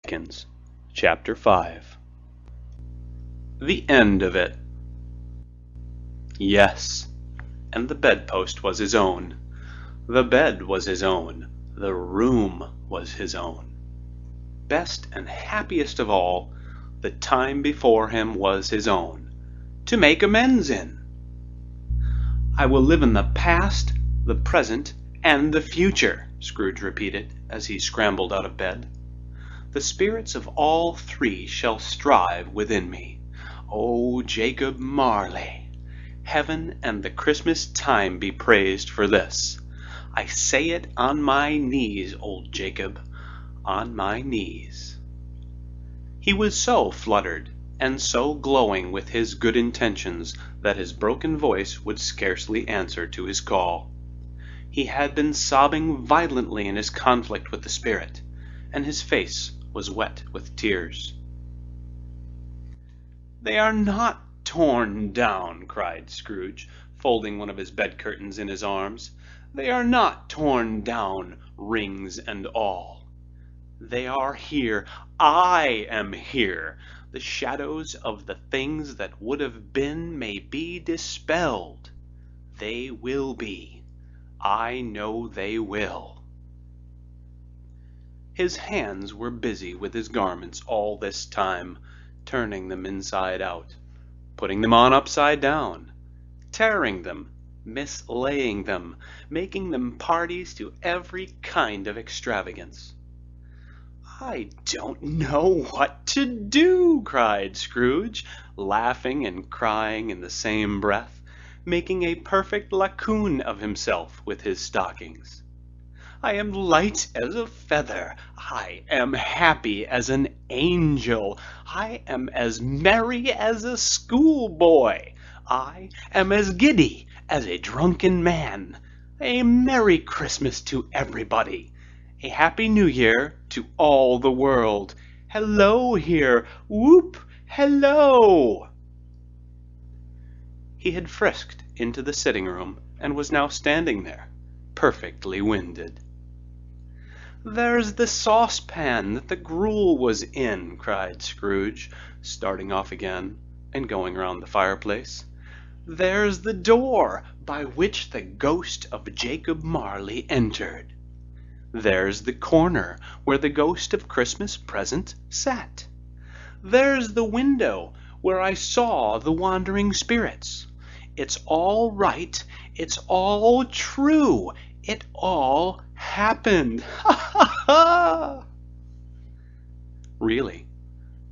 Dickens, Chapter 5. The End of It. Yes, and the bedpost was his own. The bed was his own. The room was his own. Best and happiest of all, the time before him was his own, to make amends in. I will live in the past, the present, and the future, Scrooge repeated, as he scrambled out of bed. The spirits of all three shall strive within me. O Jacob Marley! Heaven and the Christmas time be praised for this. I say it on my knees, old Jacob, on my knees. He was so fluttered and so glowing with his good intentions that his broken voice would scarcely answer to his call. He had been sobbing violently in his conflict with the spirit, and his face was wet with tears. "They are not torn down," cried Scrooge, folding one of his bed curtains in his arms. "They are not torn down, rings and all. They are here. I am here. The shadows of the things that would have been may be dispelled. They will be. I know they will." His hands were busy with his garments all this time, turning them inside out, putting them on upside down, tearing them, mislaying them, making them parties to every kind of extravagance. "I don't know what to do," cried Scrooge, laughing and crying in the same breath, making a perfect raccoon of himself with his stockings. "I am light as a feather. I am happy as an angel. I am as merry as a schoolboy. I am as giddy as a drunken man. A Merry Christmas to everybody. A Happy New Year to all the world. Hello here. Whoop! Hello!" He had frisked into the sitting room and was now standing there, perfectly winded. "There's the saucepan that the gruel was in," cried Scrooge, starting off again and going round the fireplace. "There's the door by which the ghost of Jacob Marley entered. There's the corner where the ghost of Christmas Present sat. There's the window where I saw the wandering spirits. It's all right. It's all true. It all happened. Ha ha ha!" Really,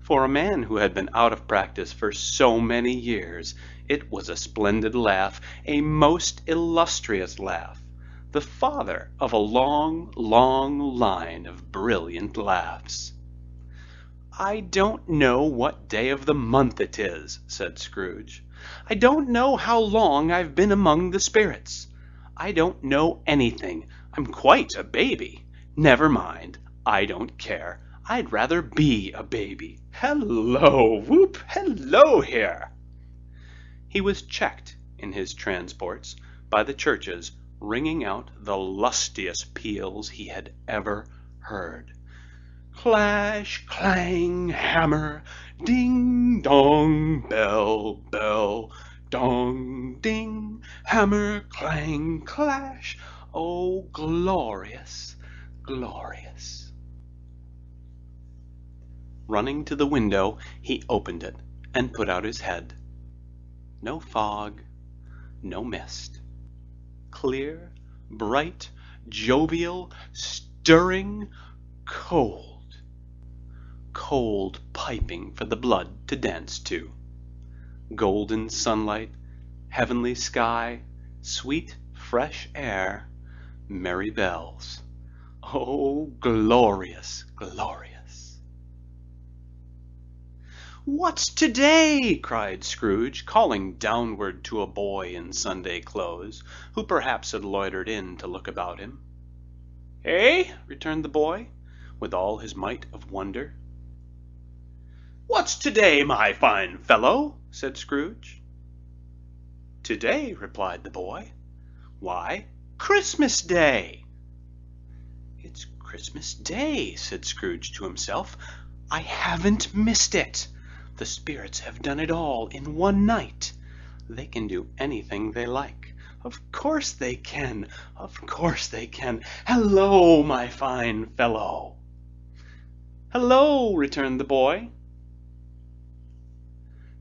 for a man who had been out of practice for so many years, it was a splendid laugh, a most illustrious laugh, the father of a long, long line of brilliant laughs. "I don't know what day of the month it is," said Scrooge. "I don't know how long I've been among the spirits. I don't know anything. I'm quite a baby. Never mind. I don't care. I'd rather be a baby. Hello! Whoop! Hello here!" He was checked in his transports by the churches ringing out the lustiest peals he had ever heard. Clash, clang, hammer, ding, dong, bell, bell, dong, ding, hammer, clang, clash. Oh, glorious, glorious. Running to the window, he opened it and put out his head. No fog, no mist. Clear, bright, jovial, stirring, cold. Cold piping for the blood to dance to. Golden sunlight, heavenly sky, sweet fresh air, merry bells. Oh, glorious, glorious. "What's today?" cried Scrooge, calling downward to a boy in Sunday clothes, who perhaps had loitered in to look about him. "Eh?" returned the boy, with all his might of wonder. "What's today, my fine fellow?" said Scrooge. "Today," replied the boy. "Why, Christmas Day." "It's Christmas Day," said Scrooge to himself. I haven't missed it. The spirits have done it all in one night. They can do anything they like. Of course they can. Of course they can. Hello, my fine fellow." "Hello," returned the boy.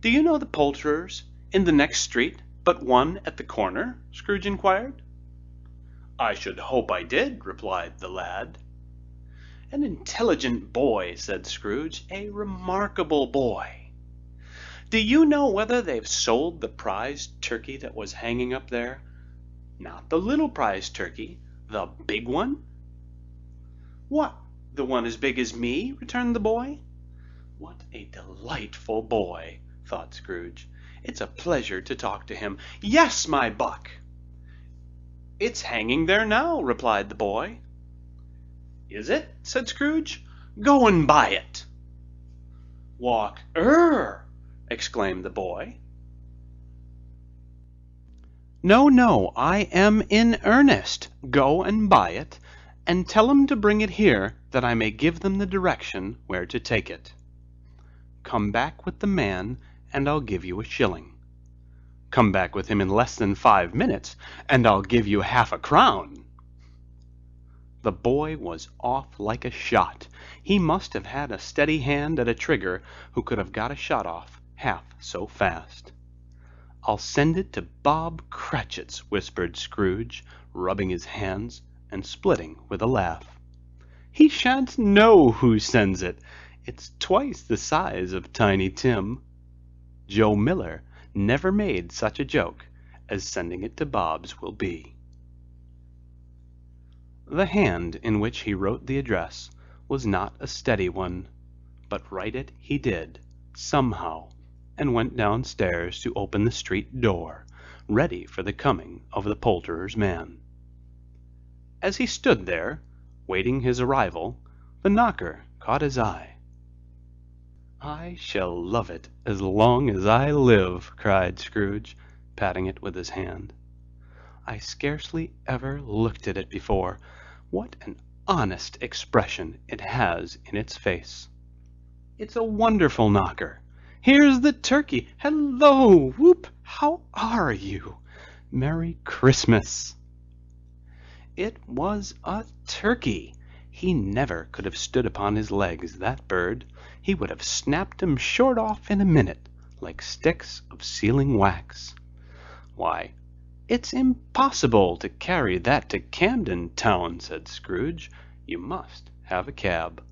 "Do you know the poulterers in the next street but one at the corner?" Scrooge inquired. "I should hope I did," replied the lad. "An intelligent boy," said Scrooge. "A remarkable boy. Do you know whether they've sold the prize turkey that was hanging up there? Not the little prize turkey, the big one?" "What, the one as big as me?" returned the boy. "What a delightful boy," thought Scrooge. "It's a pleasure to talk to him. Yes, my buck!" "It's hanging there now," replied the boy. "Is it?" said Scrooge. "Go and buy it." "Walk exclaimed the boy. "No, no, I am in earnest. Go and buy it, and tell 'em to bring it here, that I may give them the direction where to take it. Come back with the man, and I'll give you a shilling. Come back with him in less than 5 minutes, and I'll give you half a crown." The boy was off like a shot. He must have had a steady hand at a trigger who could have got a shot off half so fast. "I'll send it to Bob Cratchit's," whispered Scrooge, rubbing his hands and splitting with a laugh. "He shan't know who sends it. It's twice the size of Tiny Tim. Joe Miller never made such a joke as sending it to Bob's will be." The hand in which he wrote the address was not a steady one, but write it he did, somehow, and went downstairs to open the street door, ready for the coming of the poulterer's man. As he stood there, waiting his arrival, the knocker caught his eye. "I shall love it as long as I live," cried Scrooge, patting it with his hand. "I scarcely ever looked at it before. What an honest expression it has in its face! It's a wonderful knocker. Here's the turkey. Hello! Whoop! How are you? Merry Christmas!" It was a turkey. He never could have stood upon his legs, that bird. He would have snapped 'em short off in a minute, like sticks of sealing wax. "Why, it's impossible to carry that to Camden Town," said Scrooge. "You must have a cab."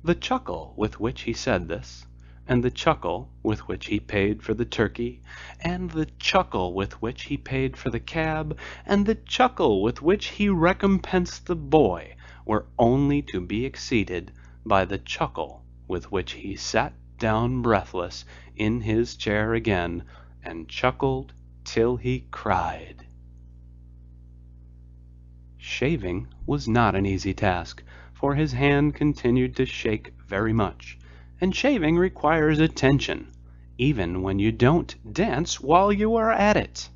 The chuckle with which he said this, and the chuckle with which he paid for the turkey, and the chuckle with which he paid for the cab, and the chuckle with which he recompensed the boy, were only to be exceeded by the chuckle with which he sat down breathless in his chair again, and chuckled till he cried. Shaving was not an easy task, for his hand continued to shake very much, and shaving requires attention, even when you don't dance while you are at it.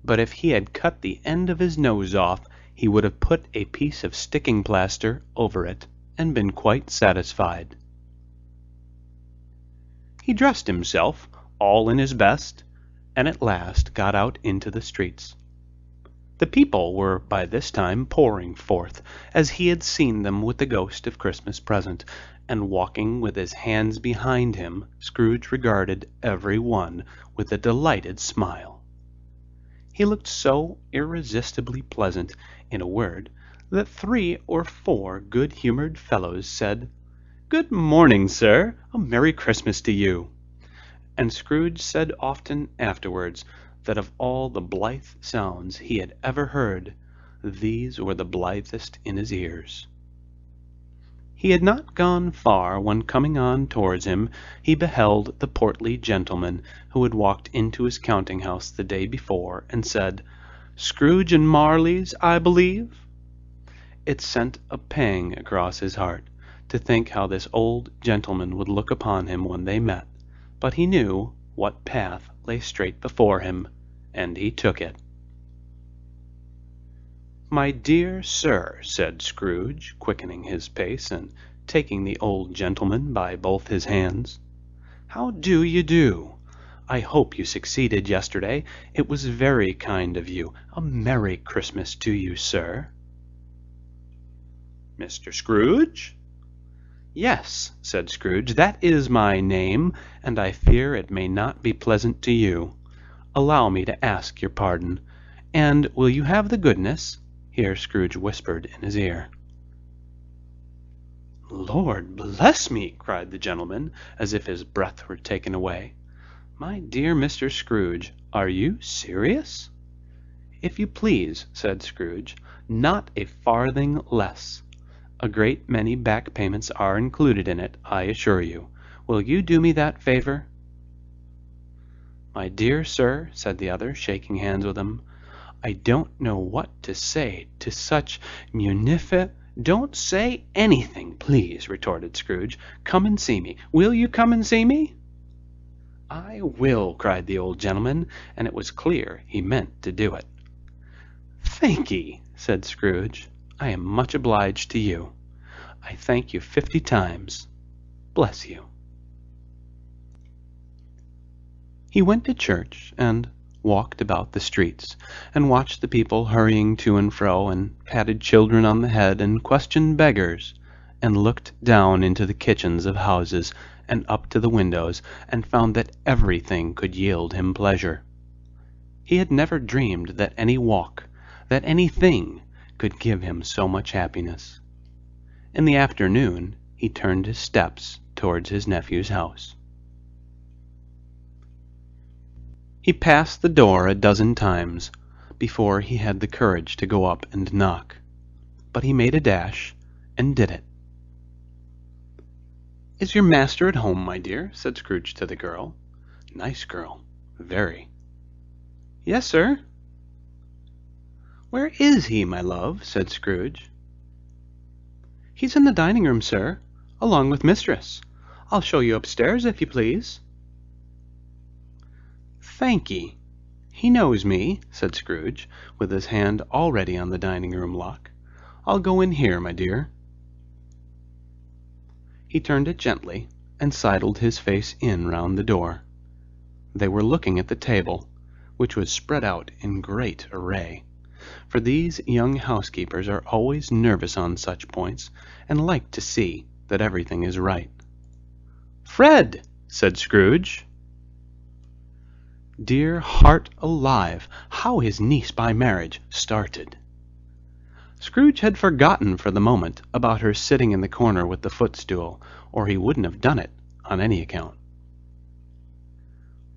But if he had cut the end of his nose off, he would have put a piece of sticking plaster over it, and been quite satisfied. He dressed himself, all in his best, and at last got out into the streets. The people were by this time pouring forth, as he had seen them with the ghost of Christmas present, and walking with his hands behind him, Scrooge regarded every one with a delighted smile. He looked so irresistibly pleasant, in a word, that 3 or 4 good-humored fellows said, "Good morning, sir. A Merry Christmas to you." And Scrooge said often afterwards that of all the blithe sounds he had ever heard, these were the blithest in his ears. He had not gone far when, coming on towards him, he beheld the portly gentleman who had walked into his counting-house the day before, and said, "Scrooge and Marley's, I believe?" It sent a pang across his heart to think how this old gentleman would look upon him when they met, but he knew what path lay straight before him, and he took it. "My dear sir," said Scrooge, quickening his pace and taking the old gentleman by both his hands. "How do you do? I hope you succeeded yesterday. It was very kind of you. A Merry Christmas to you, sir." "Mr. Scrooge?" "Yes," said Scrooge, "that is my name, and I fear it may not be pleasant to you. Allow me to ask your pardon. And will you have the goodness—" Here Scrooge whispered in his ear. "Lord bless me!" cried the gentleman, as if his breath were taken away. "My dear Mr. Scrooge, are you serious?" "If you please," said Scrooge, "not a farthing less. A great many back payments are included in it, I assure you. Will you do me that favor?" "My dear sir," said the other, shaking hands with him, "I don't know what to say to such "Don't say anything, please," retorted Scrooge. "Come and see me. Will you come and see me?" "I will," cried the old gentleman, and it was clear he meant to do it. "Thank'ee," said Scrooge. "I am much obliged to you. I thank you 50 times. Bless you." He went to church, and walked about the streets, and watched the people hurrying to and fro, and patted children on the head, and questioned beggars, and looked down into the kitchens of houses, and up to the windows, and found that everything could yield him pleasure. He had never dreamed that any walk, that anything, could give him so much happiness. In the afternoon he turned his steps towards his nephew's house. He passed the door a dozen times before he had the courage to go up and knock, but he made a dash and did it. "Is your master at home, my dear?" said Scrooge to the girl. "Nice girl, very." "Yes, sir." "Where is he, my love?" said Scrooge. "He's in the dining room, sir, along with mistress. I'll show you upstairs, if you please." "Thank'ee. He knows me," said Scrooge, with his hand already on the dining-room lock. "I'll go in here, my dear." He turned it gently, and sidled his face in round the door. They were looking at the table, which was spread out in great array, for these young housekeepers are always nervous on such points, and like to see that everything is right. "Fred!" said Scrooge. Dear heart alive, how his niece by marriage started! Scrooge had forgotten for the moment about her sitting in the corner with the footstool, or he wouldn't have done it on any account.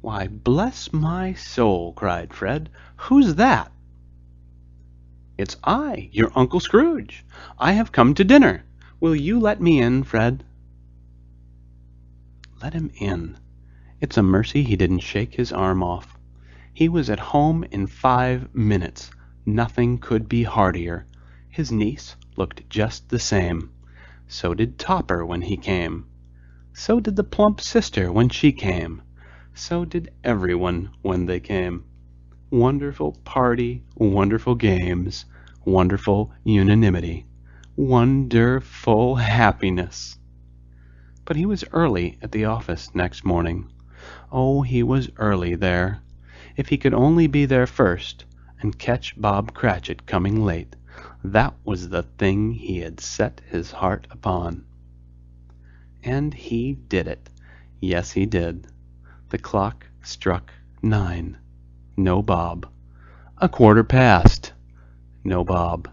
"Why, bless my soul!" cried Fred. "Who's that?" "It's I, your Uncle Scrooge. I have come to dinner. Will you let me in, Fred?" Let him in. It's a mercy he didn't shake his arm off. He was at home in 5 minutes. Nothing could be heartier. His niece looked just the same. So did Topper when he came. So did the plump sister when she came. So did everyone when they came. Wonderful party, wonderful games, wonderful unanimity, wonderful happiness. But he was early at the office next morning. Oh, he was early there. If he could only be there first, and catch Bob Cratchit coming late, that was the thing he had set his heart upon. And he did it. Yes, he did. The clock struck 9. No Bob. 1/4 past. No Bob.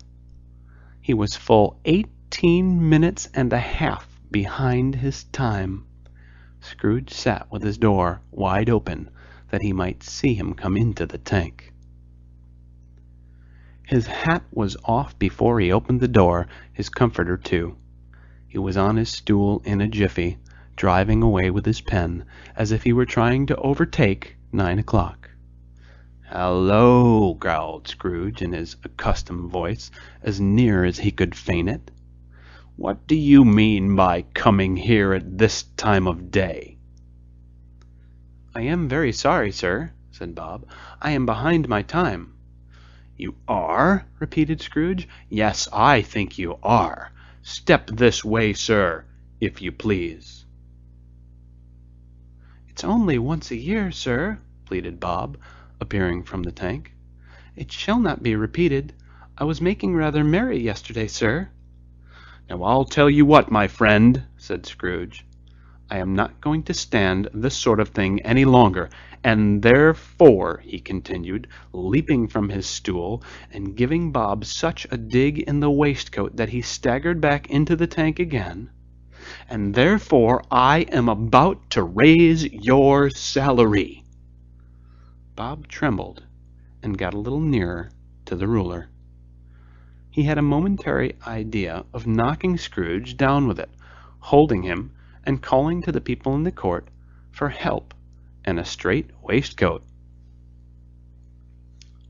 He was full 18 minutes and a half behind his time. Scrooge sat with his door wide open, that he might see him come into the tank. His hat was off before he opened the door, his comforter too. He was on his stool in a jiffy, driving away with his pen, as if he were trying to overtake 9 o'clock. "Hello," growled Scrooge in his accustomed voice, as near as he could feign it. "What do you mean by coming here at this time of day?" "I am very sorry, sir," said Bob. "I am behind my time." "You are?" repeated Scrooge. "Yes, I think you are. Step this way, sir, if you please." "It's only once a year, sir," pleaded Bob, appearing from the tank. "It shall not be repeated. I was making rather merry yesterday, sir." "Now I'll tell you what, my friend," said Scrooge. "I am not going to stand this sort of thing any longer, and therefore," he continued, leaping from his stool, and giving Bob such a dig in the waistcoat that he staggered back into the tank again, "and therefore I am about to raise your salary." Bob trembled and got a little nearer to the ruler. He had a momentary idea of knocking Scrooge down with it, holding him, and calling to the people in the court for help and a straight waistcoat.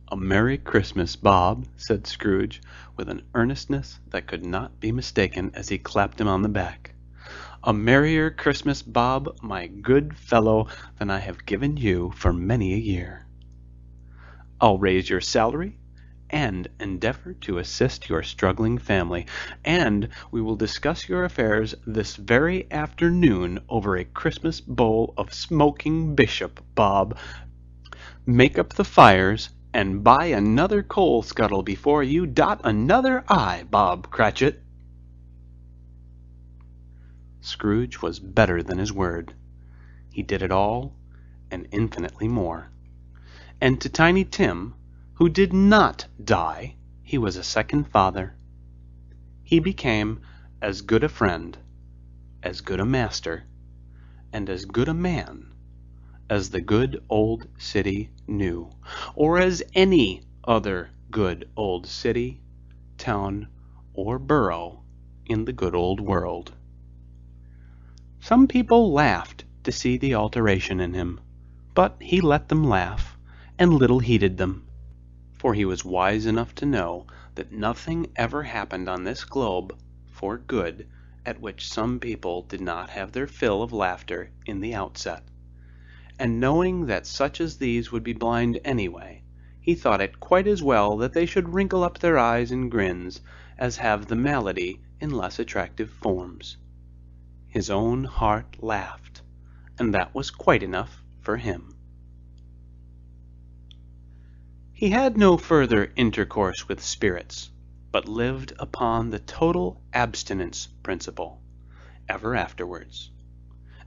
"A Merry Christmas, Bob," said Scrooge, with an earnestness that could not be mistaken as he clapped him on the back. "A merrier Christmas, Bob, my good fellow, than I have given you for many a year. I'll raise your salary, and endeavor to assist your struggling family, and we will discuss your affairs this very afternoon over a Christmas bowl of smoking bishop, Bob. Make up the fires, and buy another coal scuttle before you dot another I, Bob Cratchit." Scrooge was better than his word. He did it all, and infinitely more. And to Tiny Tim, who did not die, he was a second father. He became as good a friend, as good a master, and as good a man as the good old city knew, or as any other good old city, town, or borough in the good old world. Some people laughed to see the alteration in him, but he let them laugh, and little heeded them, for he was wise enough to know that nothing ever happened on this globe for good at which some people did not have their fill of laughter in the outset. And knowing that such as these would be blind anyway, he thought it quite as well that they should wrinkle up their eyes in grins as have the malady in less attractive forms. His own heart laughed, and that was quite enough for him. He had no further intercourse with spirits, but lived upon the total abstinence principle ever afterwards.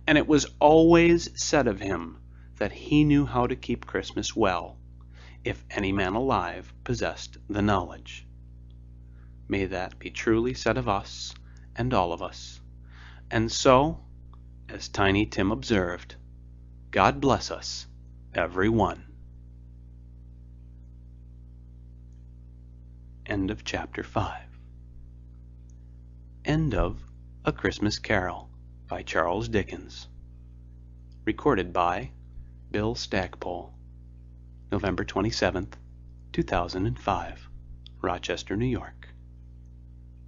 And it was always said of him that he knew how to keep Christmas well, if any man alive possessed the knowledge. May that be truly said of us and all of us. And so, as Tiny Tim observed, God bless us, every one. End of chapter 5. End of A Christmas Carol by Charles Dickens. Recorded by Bill Stackpole. November 27th, 2005. Rochester, New York.